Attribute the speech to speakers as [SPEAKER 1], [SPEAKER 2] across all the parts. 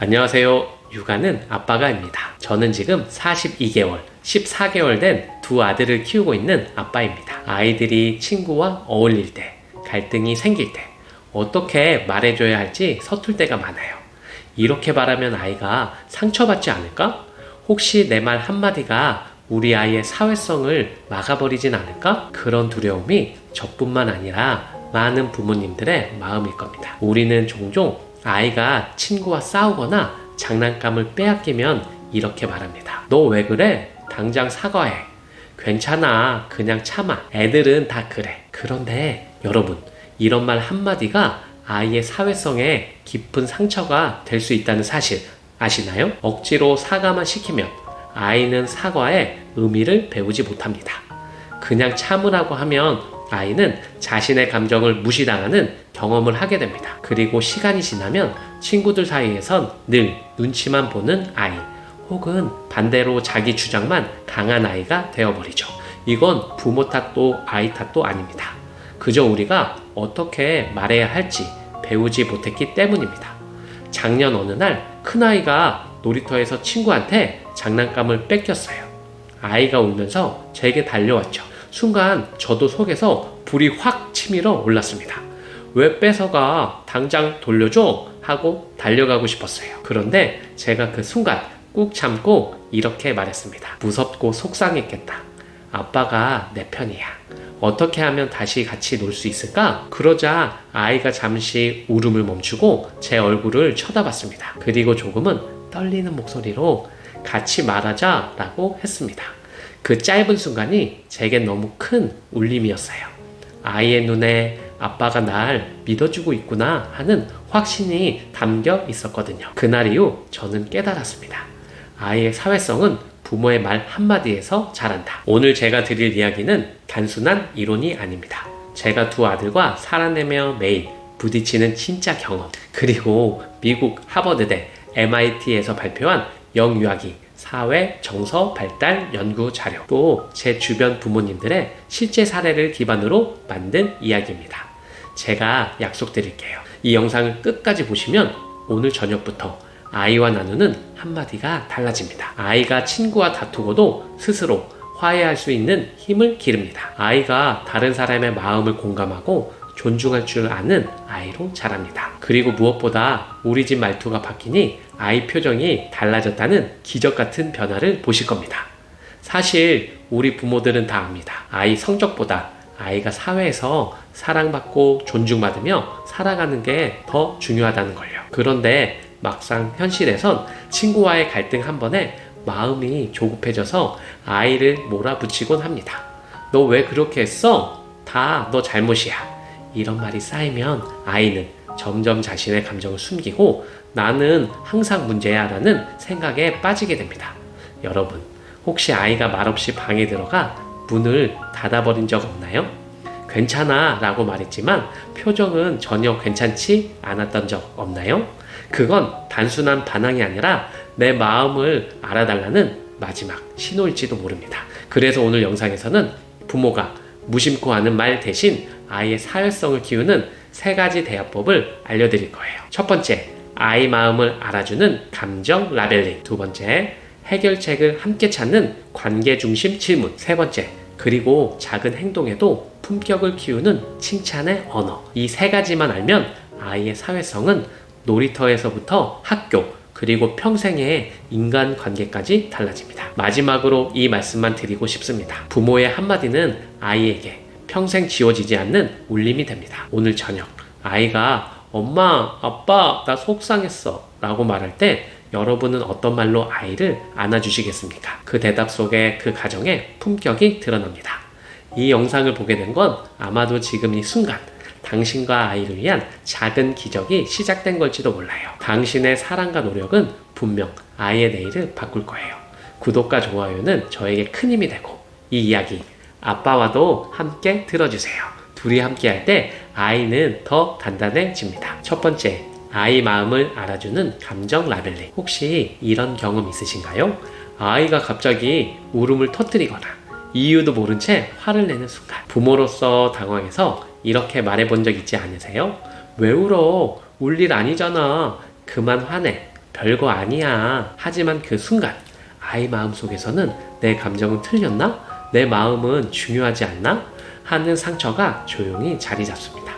[SPEAKER 1] 안녕하세요. 육아는 아빠가입니다. 저는 지금 42개월, 14개월 된 두 아들을 키우고 있는 아빠입니다. 아이들이 친구와 어울릴 때, 갈등이 생길 때, 어떻게 말해줘야 할지 서툴 때가 많아요. 이렇게 말하면 아이가 상처받지 않을까? 혹시 내 말 한마디가 우리 아이의 사회성을 막아버리진 않을까? 그런 두려움이 저뿐만 아니라 많은 부모님들의 마음일 겁니다. 우리는 종종 아이가 친구와 싸우거나 장난감을 빼앗기면 이렇게 말합니다. 너 왜 그래? 당장 사과해. 괜찮아. 그냥 참아. 애들은 다 그래. 그런데 여러분, 이런 말 한마디가 아이의 사회성에 깊은 상처가 될 수 있다는 사실 아시나요? 억지로 사과만 시키면 아이는 사과의 의미를 배우지 못합니다. 그냥 참으라고 하면 아이는 자신의 감정을 무시당하는 경험을 하게 됩니다. 그리고 시간이 지나면 친구들 사이에선 늘 눈치만 보는 아이, 혹은 반대로 자기 주장만 강한 아이가 되어버리죠. 이건 부모 탓도 아이 탓도 아닙니다. 그저 우리가 어떻게 말해야 할지 배우지 못했기 때문입니다. 작년 어느 날 큰아이가 놀이터에서 친구한테 장난감을 뺏겼어요. 아이가 울면서 제게 달려왔죠. 순간 저도 속에서 불이 확 치밀어 올랐습니다. 왜 뺏어가? 당장 돌려줘! 하고 달려가고 싶었어요. 그런데 제가 그 순간 꾹 참고 이렇게 말했습니다. 무섭고 속상했겠다. 아빠가 내 편이야. 어떻게 하면 다시 같이 놀 수 있을까? 그러자 아이가 잠시 울음을 멈추고 제 얼굴을 쳐다봤습니다. 그리고 조금은 떨리는 목소리로 같이 말하자 라고 했습니다. 그 짧은 순간이 제겐 너무 큰 울림이었어요. 아이의 눈에 아빠가 날 믿어주고 있구나 하는 확신이 담겨 있었거든요. 그날 이후 저는 깨달았습니다. 아이의 사회성은 부모의 말 한마디에서 자란다. 오늘 제가 드릴 이야기는 단순한 이론이 아닙니다. 제가 두 아들과 살아내며 매일 부딪히는 진짜 경험, 그리고 미국 하버드대 MIT에서 발표한 영유아기 사회 정서 발달 연구 자료, 또 제 주변 부모님들의 실제 사례를 기반으로 만든 이야기입니다. 제가 약속드릴게요. 이 영상을 끝까지 보시면 오늘 저녁부터 아이와 나누는 한마디가 달라집니다. 아이가 친구와 다투고도 스스로 화해할 수 있는 힘을 기릅니다. 아이가 다른 사람의 마음을 공감하고 존중할 줄 아는 아이로 자랍니다. 그리고 무엇보다 우리 집 말투가 바뀌니 아이 표정이 달라졌다는 기적 같은 변화를 보실 겁니다. 사실 우리 부모들은 다 압니다. 아이 성적보다 아이가 사회에서 사랑받고 존중받으며 살아가는 게 더 중요하다는 걸요. 그런데 막상 현실에선 친구와의 갈등 한 번에 마음이 조급해져서 아이를 몰아붙이곤 합니다. 너 왜 그렇게 했어? 다 너 잘못이야. 이런 말이 쌓이면 아이는 점점 자신의 감정을 숨기고 나는 항상 문제야 라는 생각에 빠지게 됩니다. 여러분, 혹시 아이가 말없이 방에 들어가 문을 닫아버린 적 없나요? 괜찮아 라고 말했지만 표정은 전혀 괜찮지 않았던 적 없나요? 그건 단순한 반항이 아니라 내 마음을 알아달라는 마지막 신호일지도 모릅니다. 그래서 오늘 영상에서는 부모가 무심코 하는 말 대신 아이의 사회성을 키우는 3가지 대화법을 알려드릴 거예요. 첫 번째, 아이 마음을 알아주는 감정 라벨링. 두 번째, 해결책을 함께 찾는 관계 중심 질문. 세 번째, 그리고 작은 행동에도 품격을 키우는 칭찬의 언어. 이 3가지만 알면 아이의 사회성은 놀이터에서부터 학교, 그리고 평생의 인간관계까지 달라집니다. 마지막으로 이 말씀만 드리고 싶습니다. 부모의 한마디는 아이에게 평생 지워지지 않는 울림이 됩니다. 오늘 저녁 아이가 엄마, 아빠, 나 속상했어 라고 말할 때 여러분은 어떤 말로 아이를 안아주시겠습니까? 그 대답 속에 그 가정의 품격이 드러납니다. 이 영상을 보게 된 건 아마도 지금 이 순간 당신과 아이를 위한 작은 기적이 시작된 걸지도 몰라요. 당신의 사랑과 노력은 분명 아이의 내일을 바꿀 거예요. 구독과 좋아요는 저에게 큰 힘이 되고 이 이야기 아빠와도 함께 들어주세요. 둘이 함께 할 때 아이는 더 단단해집니다. 첫 번째, 아이 마음을 알아주는 감정 라벨링. 혹시 이런 경험 있으신가요? 아이가 갑자기 울음을 터뜨리거나 이유도 모른 채 화를 내는 순간, 부모로서 당황해서 이렇게 말해본 적 있지 않으세요? 왜 울어? 울 일 아니잖아. 그만 화내. 별거 아니야. 하지만 그 순간 아이 마음속에서는 내 감정은 틀렸나? 내 마음은 중요하지 않나? 하는 상처가 조용히 자리 잡습니다.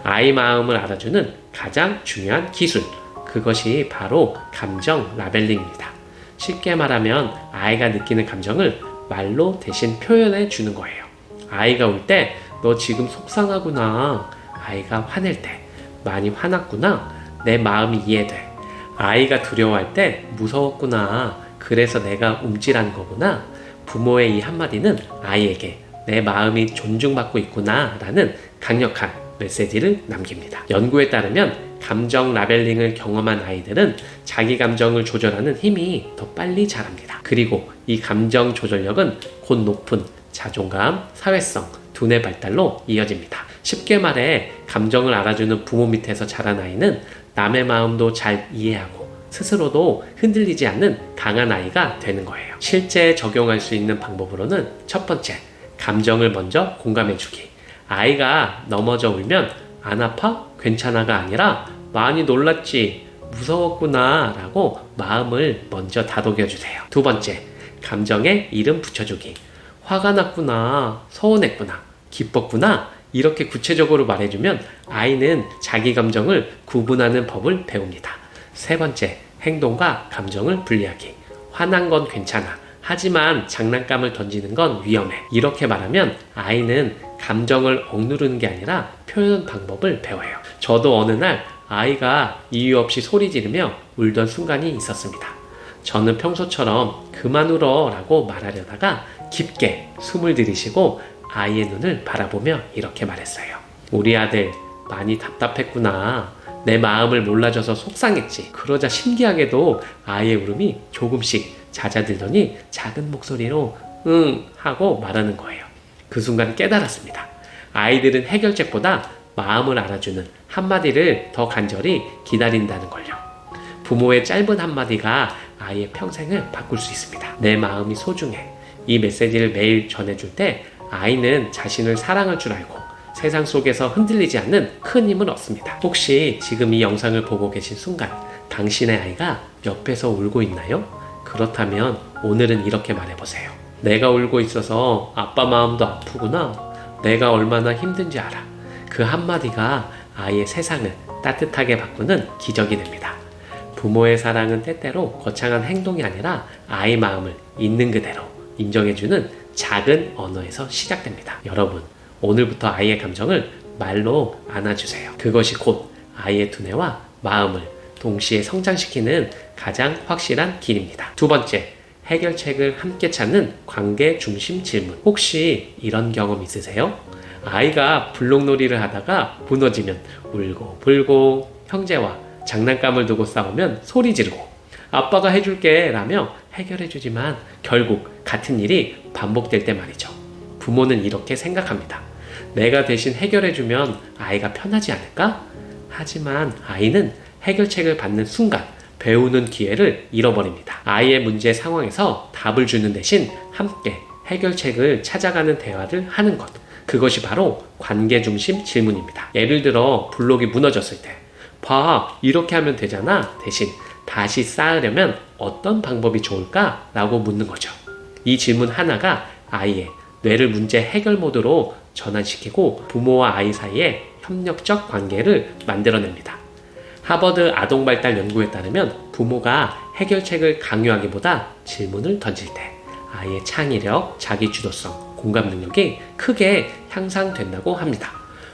[SPEAKER 1] 아이 마음을 알아주는 가장 중요한 기술, 그것이 바로 감정 라벨링입니다. 쉽게 말하면 아이가 느끼는 감정을 말로 대신 표현해 주는 거예요. 아이가 울 때 너 지금 속상하구나. 아이가 화낼 때 많이 화났구나. 내 마음이 이해돼. 아이가 두려워할 때 무서웠구나. 그래서 내가 움찔한 거구나. 부모의 이 한마디는 아이에게 내 마음이 존중받고 있구나 라는 강력한 메시지를 남깁니다. 연구에 따르면 감정 라벨링을 경험한 아이들은 자기 감정을 조절하는 힘이 더 빨리 자랍니다. 그리고 이 감정 조절력은 곧 높은 자존감, 사회성, 두뇌 발달로 이어집니다. 쉽게 말해 감정을 알아주는 부모 밑에서 자란 아이는 남의 마음도 잘 이해하고 스스로도 흔들리지 않는 강한 아이가 되는 거예요. 실제 적용할 수 있는 방법으로는 첫 번째, 감정을 먼저 공감해주기. 아이가 넘어져 울면 안 아파? 괜찮아가 아니라 많이 놀랐지? 무서웠구나 라고 마음을 먼저 다독여주세요. 두 번째, 감정에 이름 붙여주기. 화가 났구나, 서운했구나, 기뻤구나 이렇게 구체적으로 말해주면 아이는 자기 감정을 구분하는 법을 배웁니다. 세 번째, 행동과 감정을 분리하기. 화난 건 괜찮아. 하지만 장난감을 던지는 건 위험해. 이렇게 말하면 아이는 감정을 억누르는 게 아니라 표현 방법을 배워요. 저도 어느 날 아이가 이유 없이 소리 지르며 울던 순간이 있었습니다. 저는 평소처럼 그만 울어 라고 말하려다가 깊게 숨을 들이쉬고 아이의 눈을 바라보며 이렇게 말했어요. 우리 아들 많이 답답했구나. 내 마음을 몰라줘서 속상했지. 그러자 신기하게도 아이의 울음이 조금씩 잦아들더니 작은 목소리로 응 하고 말하는 거예요. 그 순간 깨달았습니다. 아이들은 해결책보다 마음을 알아주는 한마디를 더 간절히 기다린다는 걸요. 부모의 짧은 한마디가 아이의 평생을 바꿀 수 있습니다. 내 마음이 소중해. 이 메시지를 매일 전해줄 때 아이는 자신을 사랑할 줄 알고 세상 속에서 흔들리지 않는 큰 힘을 얻습니다. 혹시 지금 이 영상을 보고 계신 순간 당신의 아이가 옆에서 울고 있나요? 그렇다면 오늘은 이렇게 말해보세요. 내가 울고 있어서 아빠 마음도 아프구나. 내가 얼마나 힘든지 알아. 그 한마디가 아이의 세상을 따뜻하게 바꾸는 기적이 됩니다. 부모의 사랑은 때때로 거창한 행동이 아니라 아이 마음을 있는 그대로 인정해주는 작은 언어에서 시작됩니다. 여러분, 오늘부터 아이의 감정을 말로 안아주세요. 그것이 곧 아이의 두뇌와 마음을 동시에 성장시키는 가장 확실한 길입니다. 두 번째, 해결책을 함께 찾는 관계 중심 질문. 혹시 이런 경험 있으세요? 아이가 블록놀이를 하다가 무너지면 울고 불고, 형제와 장난감을 두고 싸우면 소리 지르고, 아빠가 해줄게 라며 해결해주지만 결국 같은 일이 반복될 때 말이죠. 부모는 이렇게 생각합니다. 내가 대신 해결해주면 아이가 편하지 않을까? 하지만 아이는 해결책을 받는 순간 배우는 기회를 잃어버립니다. 아이의 문제 상황에서 답을 주는 대신 함께 해결책을 찾아가는 대화를 하는 것. 그것이 바로 관계 중심 질문입니다. 예를 들어 블록이 무너졌을 때 봐, 이렇게 하면 되잖아. 대신 다시 쌓으려면 어떤 방법이 좋을까? 라고 묻는 거죠. 이 질문 하나가 아이의 뇌를 문제 해결 모드로 전환시키고 부모와 아이 사이에 협력적 관계를 만들어냅니다. 하버드 아동발달 연구에 따르면 부모가 해결책을 강요하기보다 질문을 던질 때 아이의 창의력, 자기주도성, 공감 능력이 크게 향상된다고 합니다.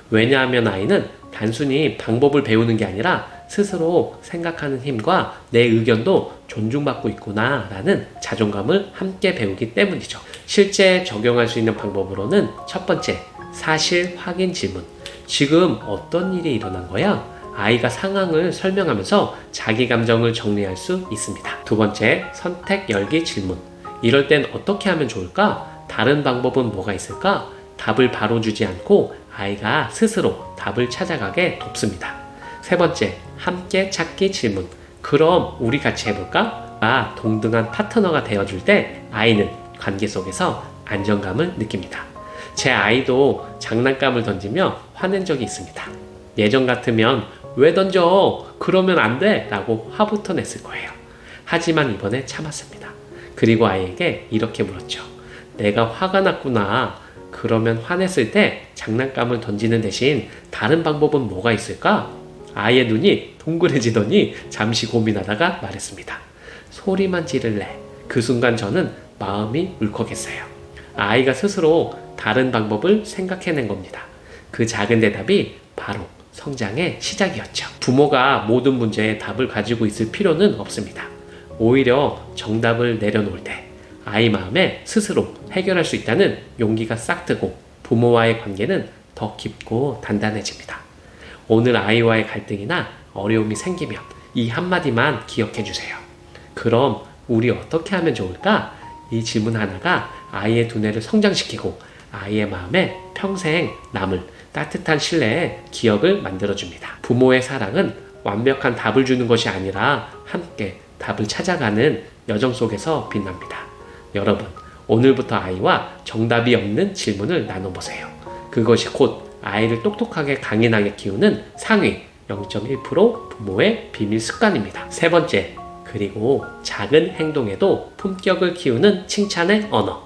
[SPEAKER 1] 왜냐하면 아이는 단순히 방법을 배우는 게 아니라 스스로 생각하는 힘과 내 의견도 존중받고 있구나 라는 자존감을 함께 배우기 때문이죠. 실제 적용할 수 있는 방법으로는 첫 번째, 사실 확인 질문. 지금 어떤 일이 일어난 거야? 아이가 상황을 설명하면서 자기 감정을 정리할 수 있습니다. 두 번째, 선택 열기 질문. 이럴 땐 어떻게 하면 좋을까? 다른 방법은 뭐가 있을까? 답을 바로 주지 않고 아이가 스스로 답을 찾아가게 돕습니다. 세 번째, 함께 찾기 질문. 그럼 우리 같이 해볼까? 아, 동등한 파트너가 되어줄 때 아이는 관계 속에서 안정감을 느낍니다. 제 아이도 장난감을 던지며 화낸 적이 있습니다. 예전 같으면 왜 던져? 그러면 안 돼! 라고 화부터 냈을 거예요. 하지만 이번에 참았습니다. 그리고 아이에게 이렇게 물었죠. 내가 화가 났구나. 그러면 화냈을 때 장난감을 던지는 대신 다른 방법은 뭐가 있을까? 아이의 눈이 동그래지더니 잠시 고민하다가 말했습니다. 소리만 지를래. 그 순간 저는 마음이 울컥했어요. 아이가 스스로 다른 방법을 생각해낸 겁니다. 그 작은 대답이 바로 성장의 시작이었죠. 부모가 모든 문제에 답을 가지고 있을 필요는 없습니다. 오히려 정답을 내려놓을 때 아이 마음에 스스로 해결할 수 있다는 용기가 싹 트고 부모와의 관계는 더 깊고 단단해집니다. 오늘 아이와의 갈등이나 어려움이 생기면 이 한마디만 기억해 주세요. 그럼 우리 어떻게 하면 좋을까? 이 질문 하나가 아이의 두뇌를 성장시키고 아이의 마음에 평생 남을 따뜻한 신뢰의 기억을 만들어줍니다. 부모의 사랑은 완벽한 답을 주는 것이 아니라 함께 답을 찾아가는 여정 속에서 빛납니다. 여러분, 오늘부터 아이와 정답이 없는 질문을 나눠보세요. 그것이 곧 아이를 똑똑하게 강인하게 키우는 상위 0.1% 부모의 비밀 습관입니다. 세 번째, 그리고 작은 행동에도 품격을 키우는 칭찬의 언어.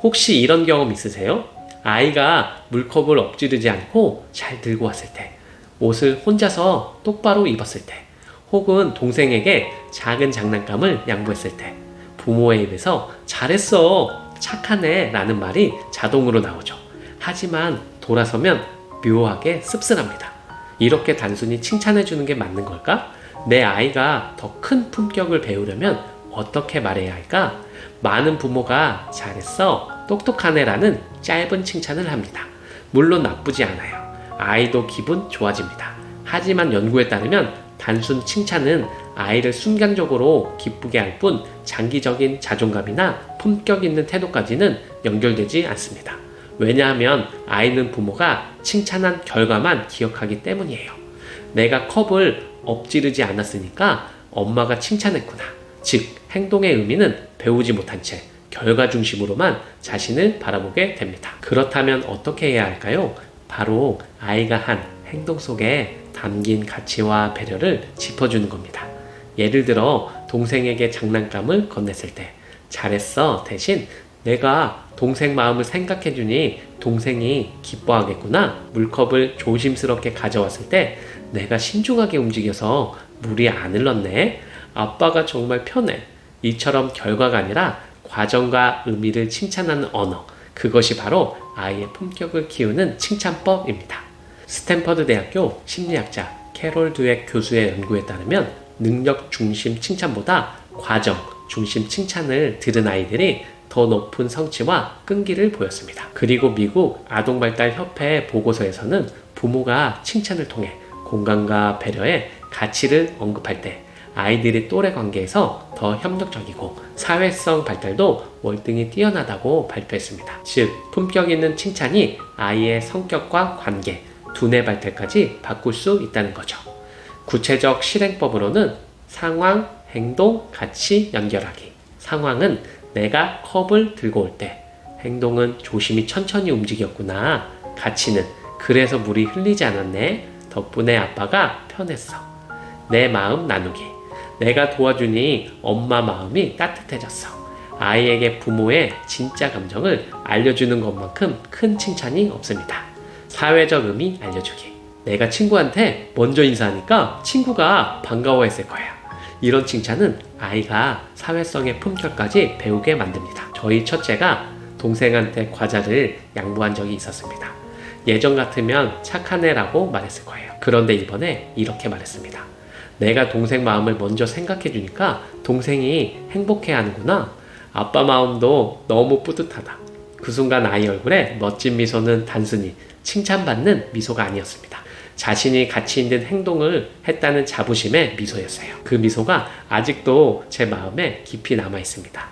[SPEAKER 1] 혹시 이런 경험 있으세요? 아이가 물컵을 엎지르지 않고 잘 들고 왔을 때, 옷을 혼자서 똑바로 입었을 때, 혹은 동생에게 작은 장난감을 양보했을 때, 부모의 입에서 잘했어, 착하네 라는 말이 자동으로 나오죠. 하지만 돌아서면 묘하게 씁쓸합니다. 이렇게 단순히 칭찬해주는 게 맞는 걸까? 내 아이가 더 큰 품격을 배우려면 어떻게 말해야 할까? 많은 부모가 잘했어, 똑똑하네 라는 짧은 칭찬을 합니다. 물론 나쁘지 않아요. 아이도 기분 좋아집니다. 하지만 연구에 따르면 단순 칭찬은 아이를 순간적으로 기쁘게 할 뿐 장기적인 자존감이나 품격 있는 태도까지는 연결되지 않습니다. 왜냐하면 아이는 부모가 칭찬한 결과만 기억하기 때문이에요. 내가 컵을 엎지르지 않았으니까 엄마가 칭찬했구나. 즉, 행동의 의미는 배우지 못한 채 결과 중심으로만 자신을 바라보게 됩니다. 그렇다면 어떻게 해야 할까요? 바로 아이가 한 행동 속에 담긴 가치와 배려를 짚어주는 겁니다. 예를 들어 동생에게 장난감을 건넸을 때 잘했어 대신 내가 동생 마음을 생각해주니 동생이 기뻐하겠구나. 물컵을 조심스럽게 가져왔을 때 내가 신중하게 움직여서 물이 안 흘렀네. 아빠가 정말 편해. 이처럼 결과가 아니라 과정과 의미를 칭찬하는 언어. 그것이 바로 아이의 품격을 키우는 칭찬법입니다. 스탠퍼드 대학교 심리학자 캐롤 드웩 교수의 연구에 따르면 능력 중심 칭찬보다 과정 중심 칭찬을 들은 아이들이 더 높은 성취와 끈기를 보였습니다. 그리고 미국 아동발달협회 보고서에서는 부모가 칭찬을 통해 공감과 배려의 가치를 언급할 때 아이들의 또래 관계에서 더 협력적이고 사회성 발달도 월등히 뛰어나다고 발표했습니다. 즉, 품격 있는 칭찬이 아이의 성격과 관계, 두뇌 발달까지 바꿀 수 있다는 거죠. 구체적 실행법으로는 상황, 행동, 가치 연결하기. 상황은 내가 컵을 들고 올 때, 행동은 조심히 천천히 움직였구나. 가치는 그래서 물이 흘리지 않았네. 덕분에 아빠가 편했어. 내 마음 나누기. 내가 도와주니 엄마 마음이 따뜻해졌어. 아이에게 부모의 진짜 감정을 알려주는 것만큼 큰 칭찬이 없습니다. 사회적 의미 알려주기. 내가 친구한테 먼저 인사하니까 친구가 반가워했을 거야. 이런 칭찬은 아이가 사회성의 품격까지 배우게 만듭니다. 저희 첫째가 동생한테 과자를 양보한 적이 있었습니다. 예전 같으면 착한 애라고 말했을 거예요. 그런데 이번에 이렇게 말했습니다. 내가 동생 마음을 먼저 생각해 주니까 동생이 행복해 하는구나. 아빠 마음도 너무 뿌듯하다. 그 순간 아이 얼굴에 멋진 미소는 단순히 칭찬받는 미소가 아니었습니다. 자신이 가치 있는 행동을 했다는 자부심의 미소였어요. 그 미소가 아직도 제 마음에 깊이 남아 있습니다.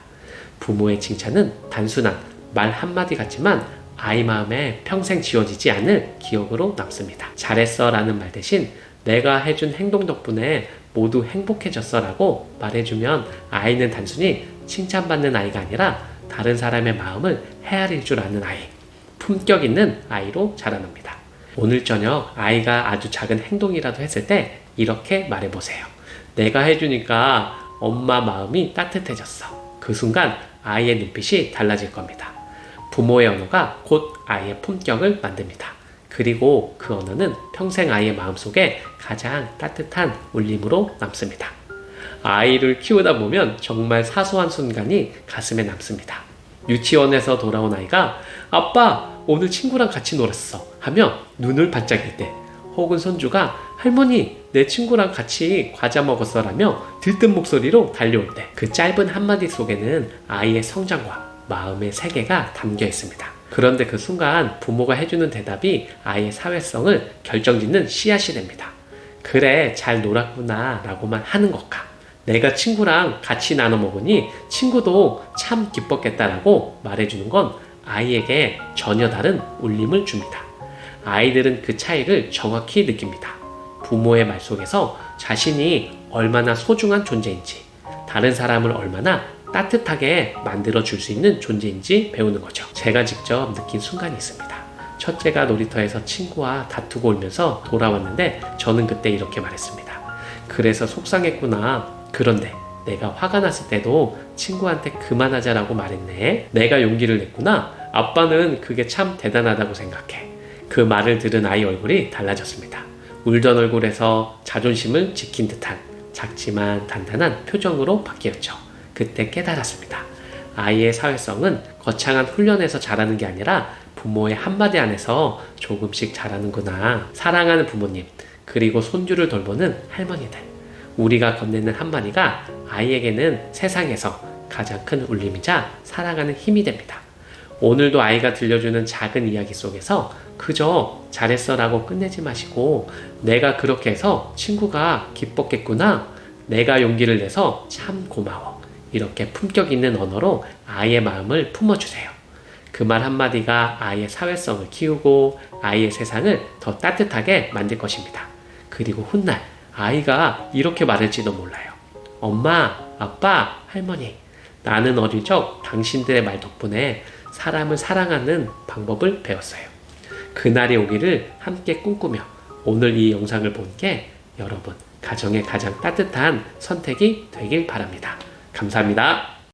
[SPEAKER 1] 부모의 칭찬은 단순한 말 한마디 같지만 아이 마음에 평생 지워지지 않을 기억으로 남습니다. 잘했어 라는 말 대신 내가 해준 행동 덕분에 모두 행복해졌어 라고 말해주면 아이는 단순히 칭찬받는 아이가 아니라 다른 사람의 마음을 헤아릴 줄 아는 아이, 품격 있는 아이로 자라납니다. 오늘 저녁 아이가 아주 작은 행동이라도 했을 때 이렇게 말해보세요. 내가 해주니까 엄마 마음이 따뜻해졌어. 그 순간 아이의 눈빛이 달라질 겁니다. 부모의 언어가 곧 아이의 품격을 만듭니다. 그리고 그 언어는 평생 아이의 마음속에 가장 따뜻한 울림으로 남습니다. 아이를 키우다 보면 정말 사소한 순간이 가슴에 남습니다. 유치원에서 돌아온 아이가 아빠 오늘 친구랑 같이 놀았어 하며 눈을 반짝일 때, 혹은 손주가 할머니 내 친구랑 같이 과자 먹었어 라며 들뜬 목소리로 달려올 때, 그 짧은 한마디 속에는 아이의 성장과 마음의 세계가 담겨 있습니다. 그런데 그 순간 부모가 해주는 대답이 아이의 사회성을 결정짓는 씨앗이 됩니다. 그래 잘 놀았구나 라고만 하는 것과 내가 친구랑 같이 나눠 먹으니 친구도 참 기뻤겠다라고 말해주는 건 아이에게 전혀 다른 울림을 줍니다. 아이들은 그 차이를 정확히 느낍니다. 부모의 말 속에서 자신이 얼마나 소중한 존재인지, 다른 사람을 얼마나 따뜻하게 만들어줄 수 있는 존재인지 배우는 거죠. 제가 직접 느낀 순간이 있습니다. 첫째가 놀이터에서 친구와 다투고 울면서 돌아왔는데 저는 그때 이렇게 말했습니다. 그래서 속상했구나. 그런데 내가 화가 났을 때도 친구한테 그만하자라고 말했네. 내가 용기를 냈구나. 아빠는 그게 참 대단하다고 생각해. 그 말을 들은 아이 얼굴이 달라졌습니다. 울던 얼굴에서 자존심을 지킨 듯한 작지만 단단한 표정으로 바뀌었죠. 그때 깨달았습니다. 아이의 사회성은 거창한 훈련에서 자라는 게 아니라 부모의 한마디 안에서 조금씩 자라는구나. 사랑하는 부모님, 그리고 손주를 돌보는 할머니들, 우리가 건네는 한마디가 아이에게는 세상에서 가장 큰 울림이자 살아가는 힘이 됩니다. 오늘도 아이가 들려주는 작은 이야기 속에서 그저 잘했어 라고 끝내지 마시고, 내가 그렇게 해서 친구가 기뻤겠구나, 내가 용기를 내서 참 고마워, 이렇게 품격 있는 언어로 아이의 마음을 품어주세요. 그 말 한마디가 아이의 사회성을 키우고 아이의 세상을 더 따뜻하게 만들 것입니다. 그리고 훗날 아이가 이렇게 말할지도 몰라요. 엄마, 아빠, 할머니, 나는 어릴 적 당신들의 말 덕분에 사람을 사랑하는 방법을 배웠어요. 그날이 오기를 함께 꿈꾸며 오늘 이 영상을 본 게 여러분 가정의 가장 따뜻한 선택이 되길 바랍니다. 감사합니다.